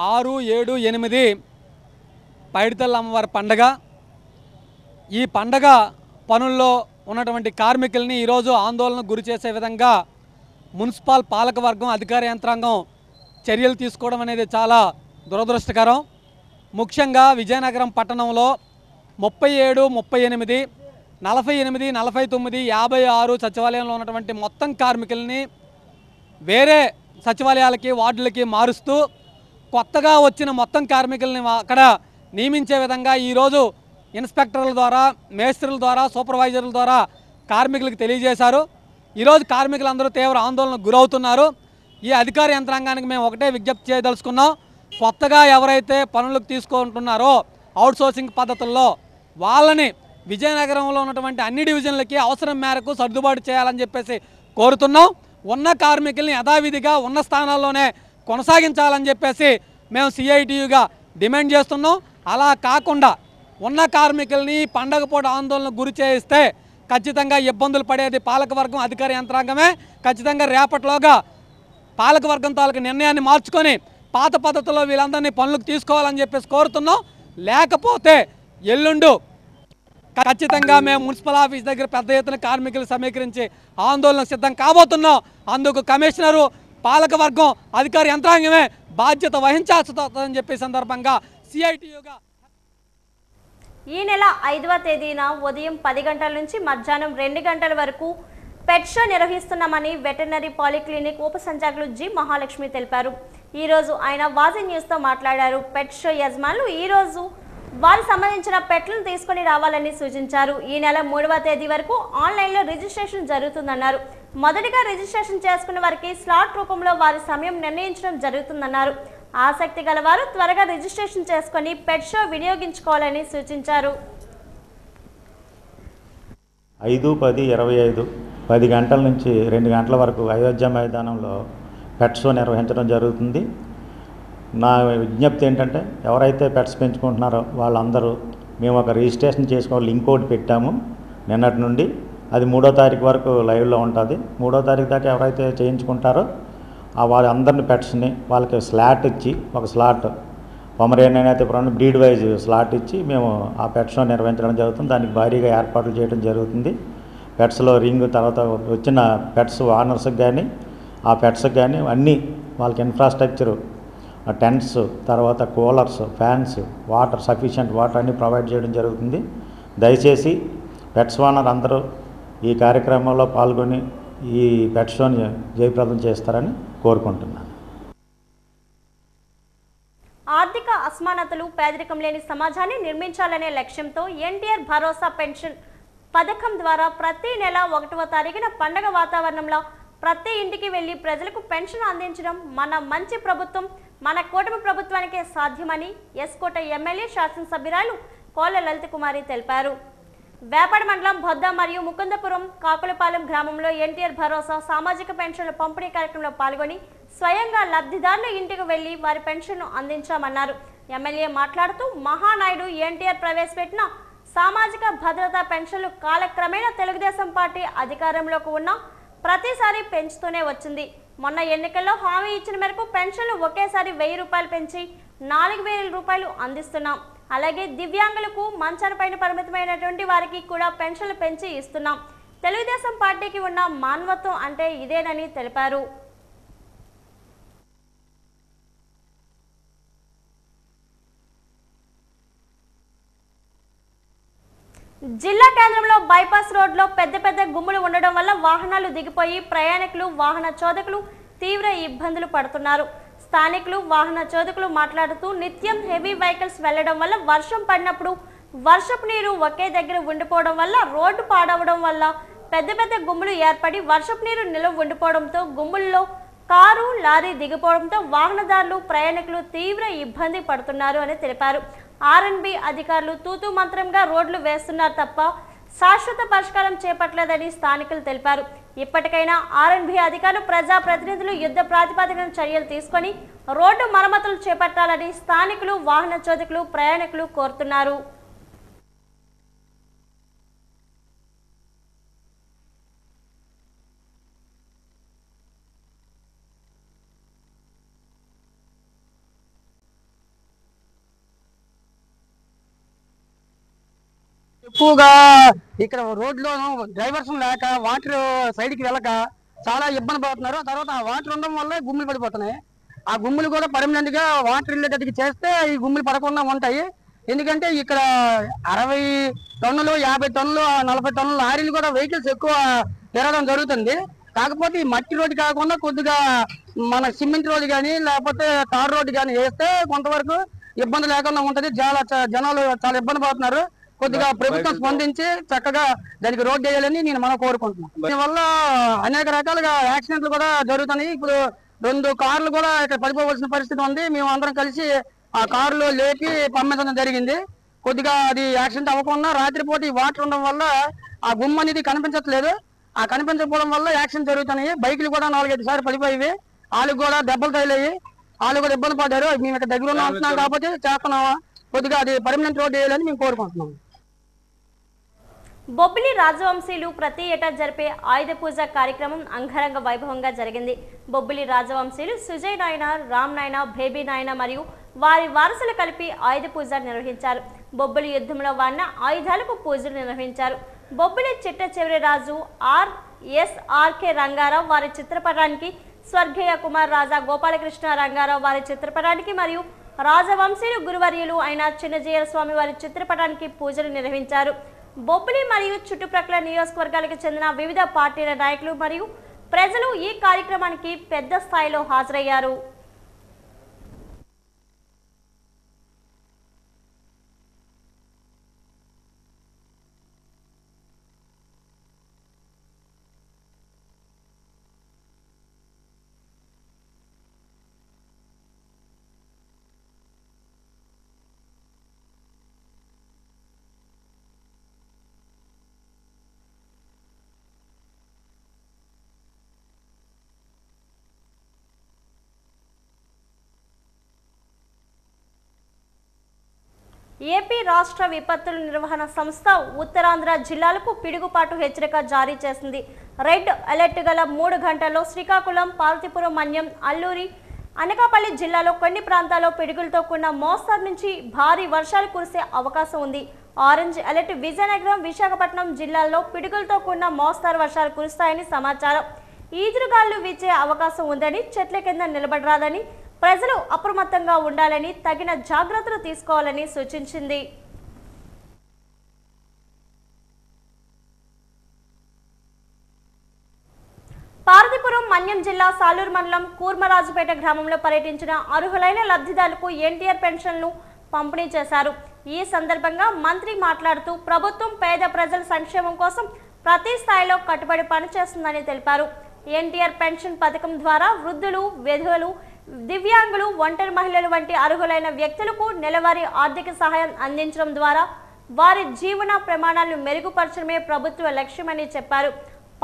6, 7, 8 పైడితల్లి అమ్మవారి పండగ. ఈ పండగ పనుల్లో ఉన్నటువంటి కార్మికుల్ని ఈరోజు ఆందోళనకు గురి చేసే విధంగా మున్సిపల్ పాలకవర్గం, అధికార యంత్రాంగం చర్యలు తీసుకోవడం అనేది చాలా దురదృష్టకరం. ముఖ్యంగా విజయనగరం పట్టణంలో 37, 38, 48, 49, 56 సచివాలయంలో ఉన్నటువంటి మొత్తం కార్మికుల్ని వేరే సచివాలయాలకి, వార్డులకి మారుస్తూ కొత్తగా వచ్చిన మొత్తం కార్మికుల్ని అక్కడ నియమించే విధంగా ఈరోజు ఇన్స్పెక్టర్ల ద్వారా, మేస్త్రుల ద్వారా, సూపర్వైజర్ల ద్వారా కార్మికులకు తెలియజేశారు. ఈరోజు కార్మికులందరూ తీవ్ర ఆందోళనకు గురవుతున్నారు. ఈ అధికార యంత్రాంగానికి మేము ఒకటే విజ్ఞప్తి చేయదలుచుకున్నాం. కొత్తగా ఎవరైతే పనులకు తీసుకుంటున్నారో అవుట్సోర్సింగ్ పద్ధతుల్లో వాళ్ళని విజయనగరంలో ఉన్నటువంటి అన్ని డివిజన్లకి అవసరం మేరకు సర్దుబాటు చేయాలని చెప్పేసి కోరుతున్నాం. ఉన్న కార్మికుల్ని యథావిధిగా ఉన్న స్థానాల్లోనే కొనసాగించాలని చెప్పేసి మేము సిఐటియుగా డిమాండ్ చేస్తున్నాం. అలా కాకుండా ఉన్న కార్మికుల్ని పండగ పూట ఆందోళనకు గురి చేయిస్తే ఖచ్చితంగా ఇబ్బందులు పడేది పాలకవర్గం, అధికార యంత్రాంగమే. ఖచ్చితంగా రేపటిలోగా పాలకవర్గం తాలూకు నిర్ణయాన్ని మార్చుకొని పాత పద్ధతిలో వీళ్ళందరినీ పనులకు తీసుకోవాలని చెప్పేసి కోరుతున్నాం. లేకపోతే ఎల్లుండు ఖచ్చితంగా మేము మున్సిపల్ ఆఫీస్ దగ్గర పెద్ద ఎత్తున కార్మికులు సమీకరించి ఆందోళనకు సిద్ధం కాబోతున్నాం. అందుకు కమిషనరు, పాలకవర్గం, అధికార యంత్రాంగమే బాధ్యత వహించాల్సి చెప్పే సందర్భంగా సిఐటియుగా ఈ నెల 5వ తేదీన ఉదయం 10 గంటల నుంచి మధ్యాహ్నం 2 గంటల వరకు పెట్ షో నిర్వహిస్తున్నామని వెటర్నరీ పాలిక్లినిక్ ఉప సంచాలకులు జి మహాలక్ష్మి తెలిపారు. ఈరోజు ఆయన వాజీ న్యూస్తో మాట్లాడారు. పెట్ షో యజమానులు ఈరోజు వారికి సంబంధించిన పెట్లను తీసుకొని రావాలని సూచించారు. ఈ నెల 3వ తేదీ వరకు ఆన్లైన్లో రిజిస్ట్రేషన్ జరుగుతుందన్నారు. మొదటిగా రిజిస్ట్రేషన్ చేసుకున్న వారికి స్లాట్ రూపంలో వారి సమయం నిర్ణయించడం జరుగుతుందన్నారు. ఆసక్తి గలవారు త్వరగా రిజిస్ట్రేషన్ చేసుకొని పెట్ షో వినియోగించుకోవాలని సూచించారు. 5, 10, 25 10 గంటల నుంచి 2 గంటల వరకు అయోధ్య మైదానంలో పెట్ షో నిర్వహించడం జరుగుతుంది. నా విజ్ఞప్తి ఏంటంటే ఎవరైతే పెట్స్ పెంచుకుంటున్నారో వాళ్ళందరూ మేము ఒక రిజిస్ట్రేషన్ చేసుకోవాలి, లింక్ ఒకటి పెట్టాము నిన్నటి నుండి. అది 3వ తారీఖు వరకు లైవ్లో ఉంటుంది. 3వ తారీఖు దాకా ఎవరైతే చేయించుకుంటారో వాళ్ళందరిని పెట్స్ని వాళ్ళకి స్లాట్ ఇచ్చి, ఒక స్లాట్ పొమరేనియన్ అయితే బ్రీడ్ వైజ్ స్లాట్ ఇచ్చి మేము ఆ పెట్ షో నిర్వహించడం జరుగుతుంది. దానికి భారీగా ఏర్పాట్లు చేయడం జరుగుతుంది. పెట్స్లో రింగ్, తర్వాత వచ్చిన పెట్స్ ఓనర్స్కి కానీ ఆ పెట్స్కి కానీ అన్నీ వాళ్ళకి ఇన్ఫ్రాస్ట్రక్చరు, టెంట్స్, తర్వాత coolers, fans, water, sufficient water అన్నీ ప్రొవైడ్ చేయడం జరుగుతుంది. దయచేసి పెట్స్ ఓనర్ అందరూ ఈ కార్యక్రమంలో పాల్గొని ఈ పెట్ షోని జయప్రదం చేస్తారని కోరుకుంటున్నాను. ఆర్థిక అసమానతలు, పేదరికం లేని సమాజాన్ని నిర్మించాలనే లక్ష్యంతో ఎన్టీఆర్ భరోసా పెన్షన్ పథకం ద్వారా ప్రతి నెల 1వ తారీఖున పండగ వాతావరణంలో ప్రతి ఇంటికి వెళ్లి ప్రజలకు పెన్షన్ అందించడం మన మంచి ప్రభుత్వం, మన కూటమి ప్రభుత్వానికే సాధ్యమని ఎస్కోట ఎమ్మెల్యే శాసనసభ్యురాలు కోళ్ల లలిత కుమారి తెలిపారు. వేపాడ మండలం బొద్ద మరియు ముకుందపురం కాకులపాలెం గ్రామంలో ఎన్టీఆర్ భరోసా సామాజిక పెన్షన్ల పంపిణీ కార్యక్రమంలో పాల్గొని స్వయంగా లబ్ధిదారుల ఇంటికి వెళ్లి వారి పెన్షన్ను అందించామన్నారు. ఎమ్మెల్యే మాట్లాడుతూ మహానాయుడు ఎన్టీఆర్ ప్రవేశపెట్టిన సామాజిక భద్రతా పెన్షన్లు కాలక్రమేణా తెలుగుదేశం పార్టీ అధికారంలోకి ఉన్న ప్రతిసారి పెంచుతూనే వచ్చింది. మొన్న ఎన్నికల్లో హామీ ఇచ్చిన మేరకు పెన్షన్లు ఒకేసారి 1000 రూపాయలు పెంచి 4000 రూపాయలు అందిస్తున్నాం. అలాగే దివ్యాంగులకు మంచానిపైన పరిమితమైనటువంటి వారికి కూడా పెన్షన్లు పెంచి ఇస్తున్నాం. తెలుగుదేశం పార్టీకి ఉన్న మానవత్వం అంటే ఇదేనని తెలిపారు. జిల్లా కేంద్రంలో బైపాస్ రోడ్లో పెద్ద పెద్ద గుమ్ములు ఉండడం వల్ల వాహనాలు దిగిపోయి ప్రయాణికులు, వాహన చోదకులు తీవ్ర ఇబ్బందులు పడుతున్నారు. స్థానికులు, వాహన చోదకులు మాట్లాడుతూ నిత్యం హెవీ వెహికల్స్ వెళ్లడం వల్ల వర్షం పడినప్పుడు వర్షపు నీరు ఒకే దగ్గర ఉండిపోవడం వల్ల రోడ్డు పాడవడం వల్ల పెద్ద పెద్ద గుమ్ములు ఏర్పడి వర్షపు నీరు నిలువ ఉండిపోవడంతో గుమ్ముల్లో కారు, లారీ దిగిపోవడంతో వాహనదారులు, ప్రయాణికులు తీవ్ర ఇబ్బంది పడుతున్నారు అని తెలిపారు. ఆర్ఎన్బి అధికారులు తూతూ మంత్రంగా రోడ్లు వేస్తున్నారు తప్ప శాశ్వత పరిష్కారం చేపట్టలేదని స్థానికులు తెలిపారు. ఇప్పటికైనా ఆర్ఎన్బి అధికారులు, ప్రజాప్రతినిధులు యుద్ధ ప్రాతిపదికన చర్యలు తీసుకొని రోడ్డు మరమ్మతులు చేపట్టాలని స్థానికులు, వాహన చోదకులు, ప్రయాణికులు కోరుతున్నారు. ఎక్కువగా ఇక్కడ రోడ్లో డ్రైవర్స్ లేక వాటర్ సైడ్కి వెళ్ళక చాలా ఇబ్బంది పడుతున్నారు. తర్వాత ఆ వాటర్ ఉండడం వల్ల గుమ్ములు పడిపోతున్నాయి. ఆ గుమ్ములు కూడా పర్మనెంట్ గా వాటర్ వెళ్ళేటట్టుకి చేస్తే ఈ గుమ్ములు పడకుండా ఉంటాయి. ఎందుకంటే ఇక్కడ 60 టన్నులు, 50 టన్నులు, 40 టన్నుల లారీలు కూడా వెహికల్స్ ఎక్కువ తిరగడం జరుగుతుంది. కాకపోతే ఈ మట్టి రోడ్డు కాకుండా కొద్దిగా మన సిమెంట్ రోడ్డు కానీ లేకపోతే తార్ రోడ్డు కానీ వేస్తే కొంతవరకు ఇబ్బంది లేకుండా ఉంటది. జనాలు చాలా ఇబ్బంది పడుతున్నారు. కొద్దిగా ప్రభుత్వం స్పందించి చక్కగా దానికి రోడ్డు వేయాలని నేను మనం కోరుకుంటున్నాను. దీనివల్ల అనేక రకాలుగా యాక్సిడెంట్లు కూడా జరుగుతున్నాయి. ఇప్పుడు 2 కార్లు కూడా ఇక్కడ పడిపోవలసిన పరిస్థితి ఉంది. మేము అందరం కలిసి ఆ కారులో లేపి పంపించడం జరిగింది. కొద్దిగా అది యాక్సిడెంట్ అవ్వకుండా రాత్రిపూట ఈ వాటర్ ఉండడం వల్ల ఆ గుమ్మ అనేది కనిపించట్లేదు. ఆ కనిపించకపోవడం వల్ల యాక్సిడెంట్ జరుగుతున్నాయి. బైకులు కూడా 4-5 సార్లు పడిపోయి వాళ్ళకి కూడా దెబ్బలు తగిలాయి. వాళ్ళు కూడా ఇబ్బంది పడ్డారు. మేము ఇక్కడ దగ్గర ఉన్న అంటున్నాం కాబట్టి చేస్తున్నామా, కొద్దిగా అది పర్మనెంట్ రోడ్డు వేయాలని మేము కోరుకుంటున్నాం. బొబ్బిలి రాజవంశీయులు ప్రతి ఏటా జరిపే ఆయుధ పూజ కార్యక్రమం అంగరంగ వైభవంగా జరిగింది. బొబ్బిలి రాజవంశీయులు సుజయ్ నాయన, రామ్ నాయన, బేబీ నాయన మరియు వారి వారసులు కలిపి ఆయుధ పూజ నిర్వహించారు. బొబ్బిలి యుద్ధంలో వాడిన ఆయుధాలకు పూజలు నిర్వహించారు. బొబ్బిలి చిట్ట చివరి రాజు ఆర్ఎస్ఆర్కే రంగారావు వారి చిత్రపటానికి, స్వర్గీయ కుమార్ రాజా గోపాలకృష్ణ రంగారావు వారి చిత్రపటానికి మరియు రాజవంశీయులు గురువర్యులు అయిన చిన్నజీయర స్వామి వారి చిత్రపటానికి పూజలు నిర్వహించారు. బొబ్బిలి మరియు చుట్టుప్రక్కల నియోజకవర్గాలకు చెందిన వివిధ పార్టీల నాయకులు మరియు ప్రజలు ఈ కార్యక్రమానికి పెద్ద స్థాయిలో హాజరయ్యారు. ఏపీ రాష్ట్ర విపత్తుల నిర్వహణ సంస్థ ఉత్తరాంధ్ర జిల్లాలకు పిడుగుపాటు హెచ్చరిక జారీ చేసింది. రెడ్ అలర్ట్ గల 3 గంటల్లో శ్రీకాకుళం, పార్వతీపురం, మన్యం, అల్లూరి, అనకాపల్లి జిల్లాలో కొన్ని ప్రాంతాల్లో పిడుగులతో కూడిన మోస్తరు నుంచి భారీ వర్షాలు కురిసే అవకాశం ఉంది. ఆరెంజ్ అలర్ట్ విజయనగరం, విశాఖపట్నం జిల్లాల్లో పిడుగులతో కూడిన మోస్తరు వర్షాలు కురుస్తాయని సమాచారం. ఈదురుగాలు వీచే అవకాశం ఉందని, చెట్ల కింద నిలబడరాదని, ప్రజలు అప్రమత్తంగా ఉండాలని, తగిన జాగ్రత్తలు తీసుకోవాలని సూచించింది. పార్వతీపురం, మన్యం జిల్లా సాలూరు మండలం కూర్మరాజుపేట గ్రామంలో పర్యటించిన అర్హులైన లబ్ధిదారులకు ఎన్టీఆర్ పెన్షన్లు పంపిణీ చేశారు. ఈ సందర్భంగా మంత్రి మాట్లాడుతూ ప్రభుత్వం పేద ప్రజల సంక్షేమం కోసం ప్రతి స్థాయిలో కట్టుబడి పనిచేస్తుందని తెలిపారు. ఎన్టీఆర్ పెన్షన్ పథకం ద్వారా వృద్ధులు, విధవలు, దివ్యాంగులు, ఒంటరి మహిళలు వంటి అర్హులైన వ్యక్తులకు నెలవారీ ఆర్థిక సహాయం అందించడం ద్వారా వారి జీవన ప్రమాణాలను మెరుగుపరచడమే ప్రభుత్వ లక్ష్యమని చెప్పారు.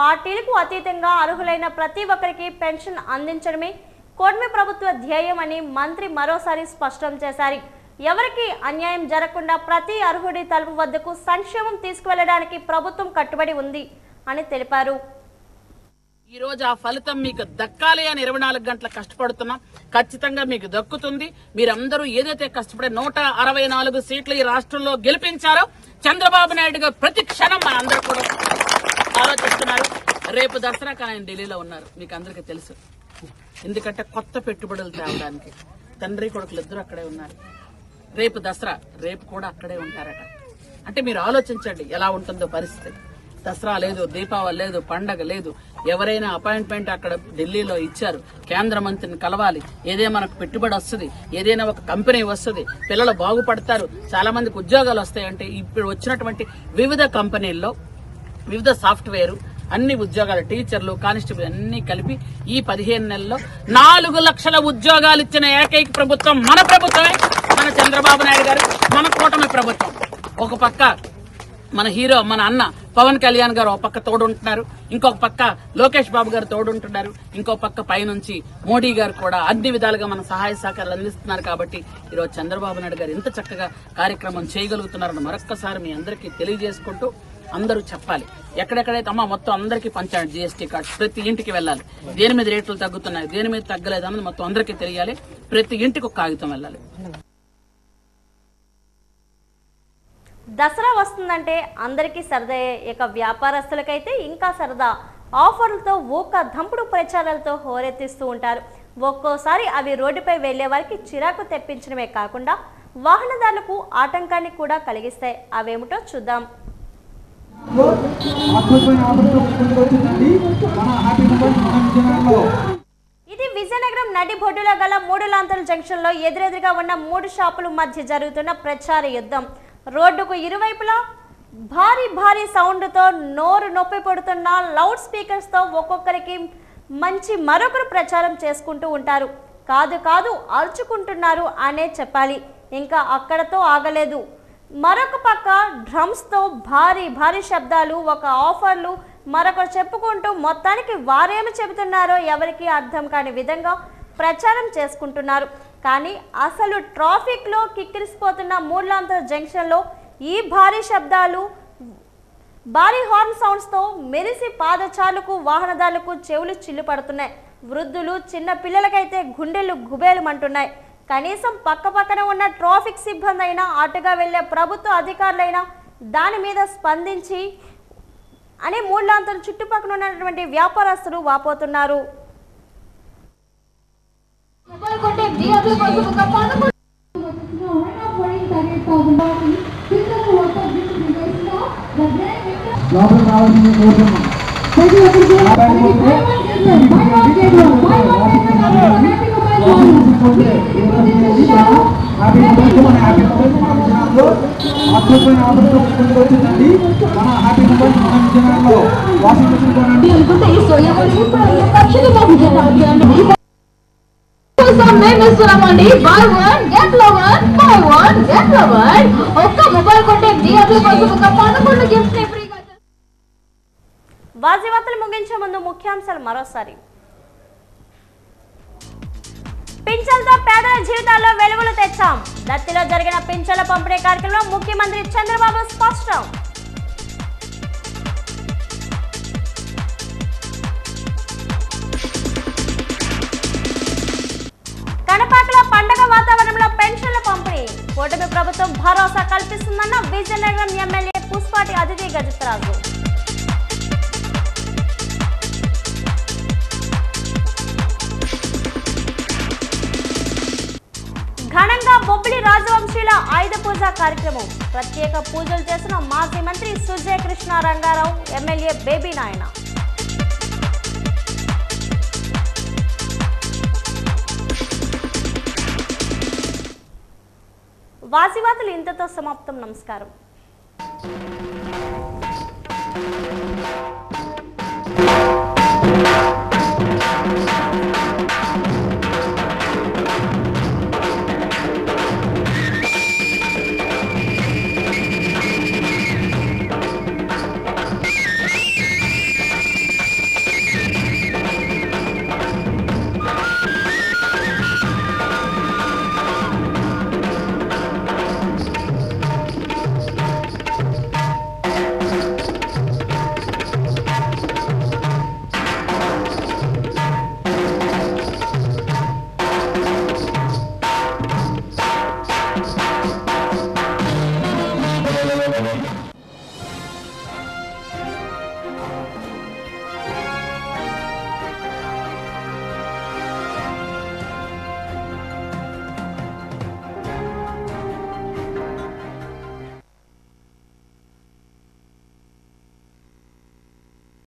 పార్టీలకు అతీతంగా అర్హులైన ప్రతి ఒక్కరికి పెన్షన్ అందించడమే కూటమి ప్రభుత్వ ధ్యేయం అని మంత్రి మరోసారి స్పష్టం చేశారు. ఎవరికి అన్యాయం జరగకుండా ప్రతి అర్హుడి తలుపు వద్దకు సంక్షేమం తీసుకువెళ్లడానికి ప్రభుత్వం కట్టుబడి ఉంది అని తెలిపారు. ఈ రోజు ఆ ఫలితం మీకు దక్కాలి అని 24 గంటలు కష్టపడుతున్నాం. ఖచ్చితంగా మీకు దక్కుతుంది. మీరందరూ ఏదైతే కష్టపడే 164 సీట్లు ఈ రాష్ట్రంలో గెలిపించారో చంద్రబాబు నాయుడు గారు ప్రతి క్షణం మన అందరూ కూడా ఆలోచిస్తున్నారు. రేపు దసరాకు ఆయన ఢిల్లీలో ఉన్నారు, మీకు అందరికీ తెలుసు. ఎందుకంటే కొత్త పెట్టుబడులు తేవడానికి తండ్రి కొడుకులు ఇద్దరు అక్కడే ఉన్నారు. రేపు దసరా, రేపు కూడా అక్కడే ఉంటారట. అంటే మీరు ఆలోచించండి ఎలా ఉంటుందో పరిస్థితి. దసరా లేదు, దీపావళి లేదు, పండగ లేదు. ఎవరైనా అపాయింట్మెంట్ అక్కడ ఢిల్లీలో ఇచ్చారు. కేంద్ర మంత్రిని కలవాలి, ఏదే మనకు పెట్టుబడి వస్తుంది, ఏదైనా ఒక కంపెనీ వస్తుంది, పిల్లలు బాగుపడతారు, చాలా మందికి ఉద్యోగాలు వస్తాయంటే ఇప్పుడు వచ్చినటువంటి వివిధ కంపెనీల్లో వివిధ సాఫ్ట్వేర్ అన్ని ఉద్యోగాలు, టీచర్లు, కానిస్టేబుల్ అన్ని కలిపి ఈ 15 నెలల్లో 4 లక్షల ఉద్యోగాలు ఇచ్చిన ఏకైక ప్రభుత్వం మన ప్రభుత్వమే, మన చంద్రబాబు నాయుడు గారు, మన కూటమి ప్రభుత్వం. ఒక పక్క మన హీరో, మన అన్న పవన్ కళ్యాణ్ గారు ఒక పక్క తోడుంటున్నారు, ఇంకొక పక్క లోకేష్ బాబు గారు తోడుంటున్నారు, ఇంకో పక్క పైనుంచి మోడీ గారు కూడా అన్ని విధాలుగా మన సహాయ సహకారాలు అందిస్తున్నారు. కాబట్టి ఈరోజు చంద్రబాబు నాయుడు గారు ఇంత చక్కగా కార్యక్రమం చేయగలుగుతున్నారని మరొక్కసారి మీ అందరికీ తెలియజేసుకుంటూ అందరూ చెప్పాలి. ఎక్కడెక్కడైతే అమ్మ మొత్తం అందరికీ పంచాలి GST కార్డ్స్, ప్రతి ఇంటికి వెళ్ళాలి. దేని మీద రేట్లు తగ్గుతున్నాయి, దేని మీద తగ్గలేదు అన్నది మొత్తం అందరికీ తెలియాలి. ప్రతి ఇంటికి ఒక కాగితం వెళ్ళాలి. దసరా వస్తుందంటే అందరికీ సరదాయే, ఇక వ్యాపారస్తులకైతే ఇంకా సరదా. ఆఫర్లతో ఊక దంపుడు ప్రచారాలతో హోరెత్తిస్తూ ఉంటారు. ఒక్కోసారి అవి రోడ్డుపై వెళ్లే వారికి చిరాకు తెప్పించడమే కాకుండా వాహనదారులకు ఆటంకాన్ని కూడా కలిగిస్తాయి. అవేమిటో చూద్దాం. ఇది విజయనగరం నడిబొడ్డులో గల 3 లాంతర్ల జంక్షన్ లో ఎదురెదురుగా ఉన్న 3 షాపుల మధ్య జరుగుతున్న ప్రచార యుద్ధం. రోడ్డుకు ఇరువైపులా భారీ సౌండ్తో నోరు నొప్పి పడుతున్న లౌడ్ స్పీకర్స్ తో ఒక్కొక్కరికి మంచి మరొకరు ప్రచారం చేసుకుంటూ ఉంటారు. కాదు అరుచుకుంటున్నారు అనే చెప్పాలి. ఇంకా అక్కడతో ఆగలేదు. మరొక పక్క డ్రమ్స్ తో భారీ శబ్దాలు, ఒక ఆఫర్లు, మరొకరు చెప్పుకుంటూ మొత్తానికి వారేమి చెబుతున్నారో ఎవరికి అర్థం కాని విధంగా ప్రచారం చేసుకుంటున్నారు. కానీ అసలు ట్రాఫిక్ లో కిక్కిరిసిపోతున్న మూడ్లాంతర్ జంక్షన్ లో ఈ భారీ శబ్దాలు, భారీ హార్న్ సౌండ్స్ తో మెరిసి పాదచారులకు, వాహనదారులకు చెవులు చిల్లు పడుతున్నాయి. వృద్ధులు, చిన్న పిల్లలకైతే గుండెలు గుబేలుమంటున్నాయి. కనీసం పక్కన ఉన్న ట్రాఫిక్ సిబ్బంది అయినా, అటుగా వెళ్లే ప్రభుత్వ అధికారులైనా దాని మీద స్పందించి అని మూడ్లాంతర్ చుట్టుపక్కల ఉన్నటువంటి వ్యాపారస్తులు వాపోతున్నారు. వాజీవార్తలు ముగించే ముందు ముఖ్యాంశాలు మరోసారి. పింఛన్తో పేదల జీవితాల్లో వెలుగులు తెచ్చాం. దత్తిలో జరిగిన పింఛన్ల పంపిణీ కార్యక్రమంలో ముఖ్యమంత్రి చంద్రబాబు స్పష్టం. కడపలో పండగ వాతావరణంలో పెన్షన్ల పంపిణీ. కూటమి ప్రభుత్వం భరోసా కల్పిస్తుందన్న విజయనగరం ఎమ్మెల్యే పుష్పాటి అతిథి గజపరాజు. ఘనంగా బొబ్బిలి రాజవంశీల ఆయుధ పూజ కార్యక్రమం. ప్రత్యేక పూజలు చేసిన మాజీ మంత్రి సుజయ కృష్ణ రంగారావు, ఎమ్మెల్యే బేబీ నాయన. వాసివాతులు ఇంతతో సమాప్తం. నమస్కారం.